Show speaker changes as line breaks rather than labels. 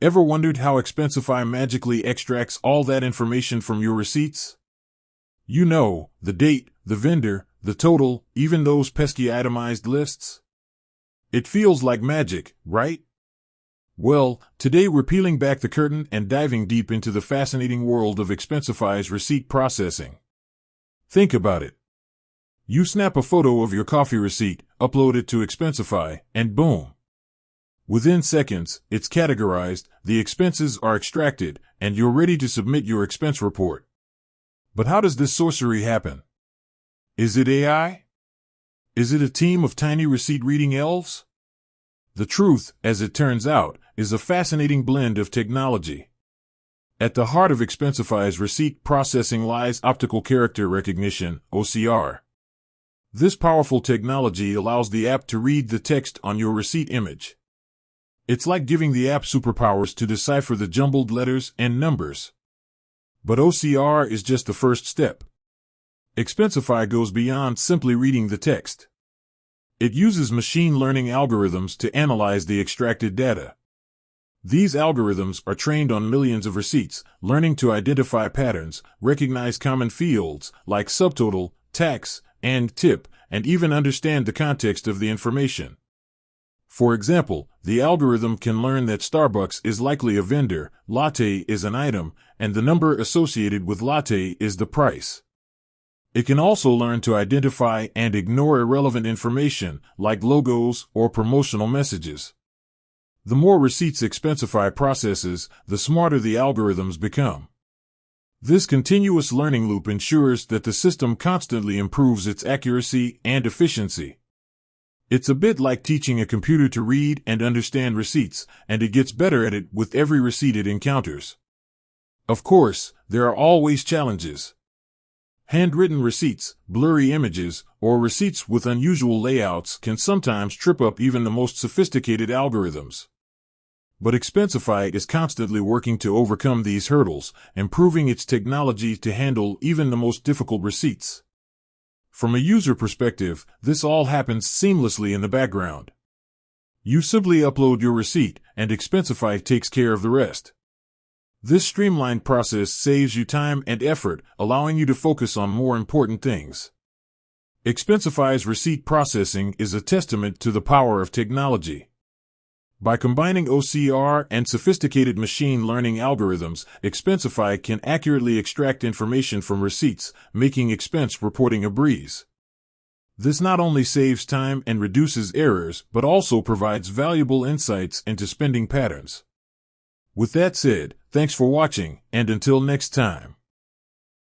Ever wondered how Expensify magically extracts all that information from your receipts? You know, the date, the vendor, the total, even those pesky itemized lists? It feels like magic, right? Well, today we're peeling back the curtain and diving deep into the fascinating world of Expensify's receipt processing. Think about it. You snap a photo of your coffee receipt, upload it to Expensify, and boom. Within seconds, it's categorized, the expenses are extracted, and you're ready to submit your expense report. But how does this sorcery happen? Is it AI? Is it a team of tiny receipt-reading elves? The truth, as it turns out, is a fascinating blend of technology. At the heart of Expensify's receipt processing lies optical character recognition, OCR. This powerful technology allows the app to read the text on your receipt image. It's like giving the app superpowers to decipher the jumbled letters and numbers. But OCR is just the first step. Expensify goes beyond simply reading the text. It uses machine learning algorithms to analyze the extracted data. These algorithms are trained on millions of receipts, learning to identify patterns, recognize common fields like subtotal, tax, and tip, and even understand the context of the information. For example, the algorithm can learn that Starbucks is likely a vendor, latte is an item, and the number associated with latte is the price. It can also learn to identify and ignore irrelevant information, like logos or promotional messages. The more receipts Expensify processes, the smarter the algorithms become. This continuous learning loop ensures that the system constantly improves its accuracy and efficiency. It's a bit like teaching a computer to read and understand receipts, and it gets better at it with every receipt it encounters. Of course, there are always challenges. Handwritten receipts, blurry images, or receipts with unusual layouts can sometimes trip up even the most sophisticated algorithms. But Expensify is constantly working to overcome these hurdles, improving its technology to handle even the most difficult receipts. From a user perspective, this all happens seamlessly in the background. You simply upload your receipt, and Expensify takes care of the rest. This streamlined process saves you time and effort, allowing you to focus on more important things. Expensify's receipt processing is a testament to the power of technology. By combining OCR and sophisticated machine learning algorithms, Expensify can accurately extract information from receipts, making expense reporting a breeze. This not only saves time and reduces errors, but also provides valuable insights into spending patterns. With that said, thanks for watching, and until next time.